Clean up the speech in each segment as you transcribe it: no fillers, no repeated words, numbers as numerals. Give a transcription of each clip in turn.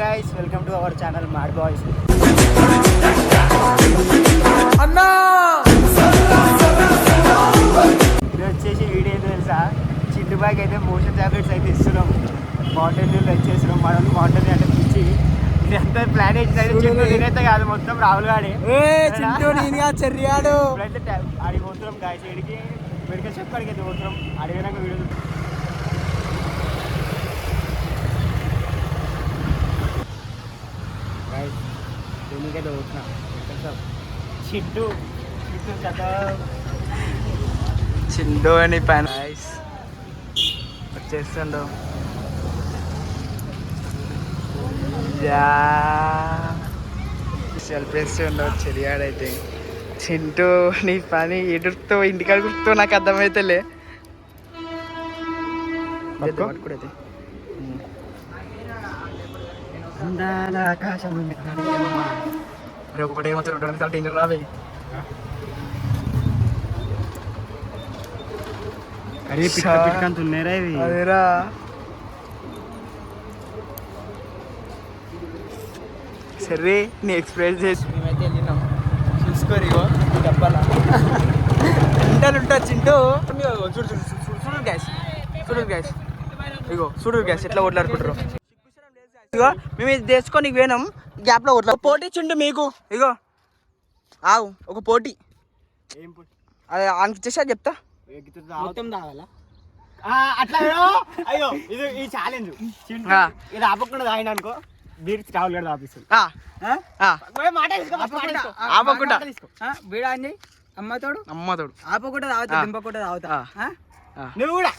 Guys welcome to our channel mad boys. అన్నా ఇది వచ్చేసి వీడియో ఏంటో తెలుసా, చిట్టు బాయ్కి అయితే మోషన్ టాబ్లెట్స్ అయితే ఇస్తున్నాం. మౌంటైన్ వ్యూ వచ్చేస్తున్నాం. మనం మౌంటైన్ అంటే పిచ్చి ఇదంతా ప్లాన్ వేసి అయితే చిట్టు నేనైతే కాదు, మొత్తం రాహుల్ గాడే. చెర్రియాడు ఇప్పుడైతే అడిగి పోతున్నాం గాయస్. ఇడికి మెడికల్ షాప్ కాడికి అయితే పోతున్నాం. అడిగినాక వీడియో గాయస్ దీనికైతే పోతున్నాం. చిట్టు చిట్టు కథ చిండు అని పైన వచ్చేస్తుండు. సెల్ఫేస్తుండో చెరియాడైతే. చింటూ నీ పని ఎడుతో ఇంటికాడ గుర్తు నాకు అర్థమైతేలే. పట్టుకోడైతే అందాల ఆకాశం ఒకటే మాత్రం డేంజర్ రావే. అరే పిక్క పిక్క అంత ఉన్నారా ఇవి? అదేరా సరే నీ ఎక్స్ప్రెస్ చేసి మేమైతే వెళ్ళినాం. చూసుకోరు ఇగో డబ్బాలా ఉంటా చింటూ. చూడు గ్యాస్ చూడు గ్యాస్ ఇగో చూడు గ్యాస్ ఎట్లా ఓట్లాడుకుంటారు. ఇగో మేము ఇది తెచ్చుకొని పోయినాం, గ్యాప్లో ఓట్లా పోటీ చిండు మీకు. ఇగో ఆవు ఒక పోటీ అది ఆయనకి ఇచ్చేసా చెప్తా. మొత్తం తాగాలా అట్లా? అయ్యో ఇది ఈ ఛాలెంజ్ ఇది ఆపకుండా తాగిన అనుకో బీర్ రాహుల్ గారు ఆపిస్తుంది. ఆపకుండా బీడా అని అమ్మతోడు ఆపకుండా తాగుతా, దింపకుండా తాగుతా. నువ్వు కూడా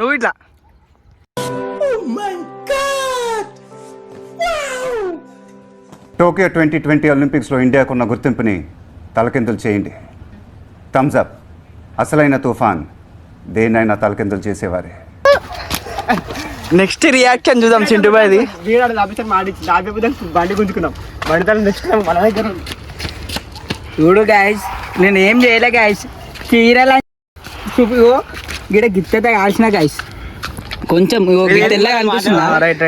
నువ్వు ఇట్లా టోక్యో 2020 ఒలింపిక్స్లో ఇండియాకున్న గుర్తింపుని తలకిందులు చేయండి. Thumbs up. అసలైన తుఫాన్ దేన్నైనా తలకిందులు చేసేవారే. నెక్స్ట్ రియాక్షన్ చూద్దాం చింటూ బాయ్ది. వీడాడు ఆఫీసర్ బండి గుంజుకున్నాం, బండి తల తెచ్చుకున్నాం మన దగ్గర. చూడు గాయస్ నేను ఏం చేయలే గాయస్. చీరల చూపు గిడ గిత్తతే కాల్సిన గాయస్. కొంచెం తెల్లగా అనిపిస్తుందా? రైట్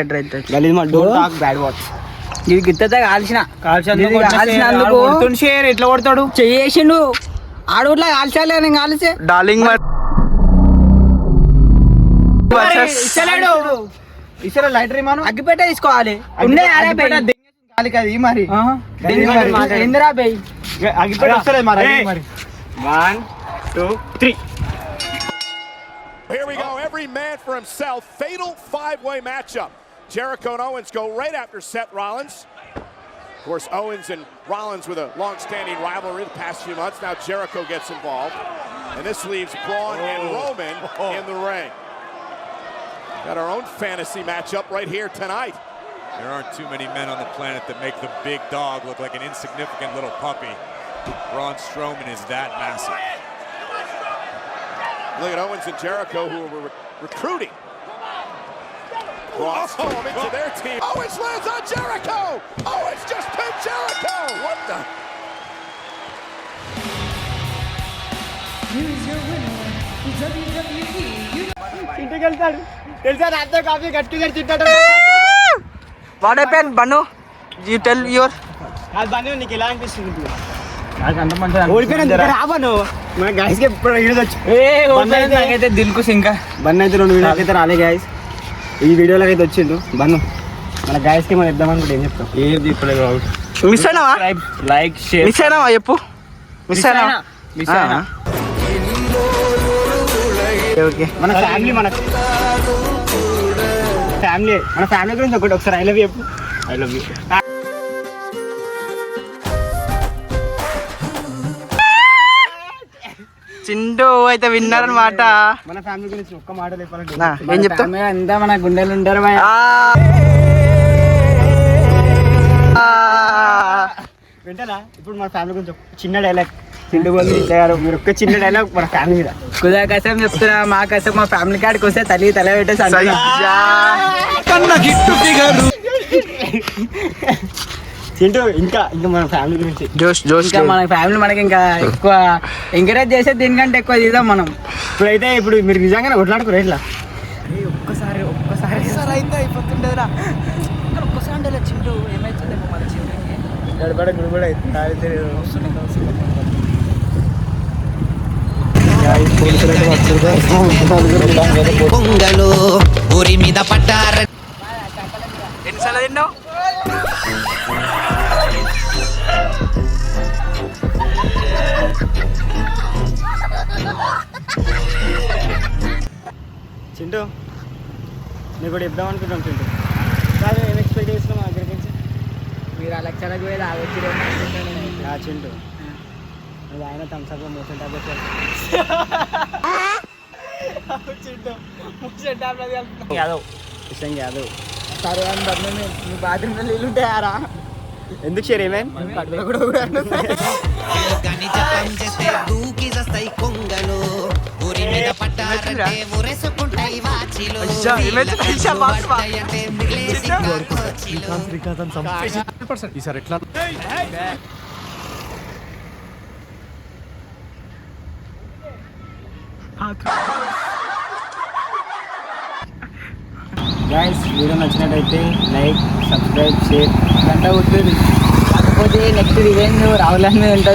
ఇది గిత్తతే కాల్చినందుకు ఎట్లా కొడతాడు చేసిండు ఆడోట్లా కాల్చాలి. నేను కాల్చే డార్లింగ్ ఇస్తారా లైటర్ మనం అగ్గిపెట్ట తీసుకోవాలి. ఉండే మరి ఏందిరా బై అగ్గిపెట్ట వస్తలేదు మరి. 1 2 3 Here we go, every man for himself. Fatal five-way matchup. Jericho and Owens go right after Seth Rollins. Of course, Owens and Rollins with a long-standing rivalry the past few months. Now Jericho gets involved. And this leaves Braun and Roman in the ring. Got our own fantasy matchup right here tonight. There aren't too many men on the planet that make the big dog look like an insignificant little puppy. Braun Strowman is that massive. Look at Owens and Jericho who were recruiting. Braun Strowman into their team. Owens lands on Jericho! Owens just pinned Jericho! What the? Here's your winner, the WWE ఇంటికి వెళ్తాడు తెలుసా, రాత్రి coffee గట్టిగా తింటాడు. What happen బన్ను? You tell your అది బండి నీకు ఎలా అనిపిస్తుంది? రాబను మన గాయస్ కి ఇప్పుడు వీడియో నాకైతే దిల్కు ఇంకా బన్ అయితే 2 వీడియోలు అయితే రాలే గాయస్. ఈ వీడియోలో అయితే వచ్చిండు బన్ను. మన గాయస్ కి మనం ఇద్దాం అనుకుంటే ఏం చెప్తాం? ఏం చెప్పలేదు. మిస్ అయినావా? లైక్ షేర్ మిస్ అయినావా చెప్పు. మిస్ అయినా ఓకే. మన ఫ్యామిలీ మన ఫ్యామిలీ గురించి ఒకసారి I love you. I love you. Chintu అయితే విన్నారనమాట. మన ఫ్యామిలీ గురించి ఒక్క మాట చెప్పాలంటే ఏం చెప్తా? అంతా మన గుండెలు ఉంటారు. వింటారా ఇప్పుడు మన ఫ్యామిలీ గురించి చిన్న డైలాగ్ చింటూ గారు, మీరు ఒక్క చిన్న డైలాగ్ మన ఫ్యామిలీ మీద. కుదా కసం చెప్తున్నా, మా కసం మా ఫ్యామిలీ కాడికి వస్తే తల పెట్టేసి చింటూ ఇంకా మన ఫ్యామిలీ గురించి జోష్ ఇంకా మన ఫ్యామిలీ మనకి ఇంకా ఎక్కువ ఎంకరేజ్ చేస్తే దీనికంటే ఎక్కువ తీద్దాం మనం. ఇప్పుడైతే ఇప్పుడు మీరు నిజంగానే కొట్లాడుకోరు ఎట్లా? ఒక్కసారి అయితే అయిపోతుండేదిరా. ఒక్కసారి ఏమైతుందేమో మన చిన్నకి గడబడ గుడిబడ అయితే పొంగలు ఊరి మీద పట్టార ఎన్నిసార్లు తిన్నావు చింటూ నీకు కూడా చెప్దాం అనుకుంటాం చింటూ కాదు ఏం ఎక్స్పెక్ట్ చేస్తున్నాం మా దగ్గర నుంచి మీరు ఆ లక్షలకు పోయి రావచ్చు చింటూ నువ్వు ఆయన థమ్స్అప్లో మోషన్ టాబ్లెట్ యాదవ్ కిషన్ యాదవ్ సరే అని బదులు మీ బాత్రూమ్లో నీళ్ళు ఉంటాయారా ఎందుకు షేర్ ఏమేం కడుపులో కూడా కానీ జపం చేస్తే దూకి వస్తాయి కొంగలు ఊరి మీద పట్టారంటే ఊరేసుకుంటాయి వాచిలు అంటే ఈసారి ఎట్లా గైస్ వీడియో నచ్చినట్టయితే లైక్ సబ్స్క్రైబ్ షేర్ గంట కొట్టేది కాకపోతే నెక్స్ట్ రివెంజ్ రావాలని ఉంటుంది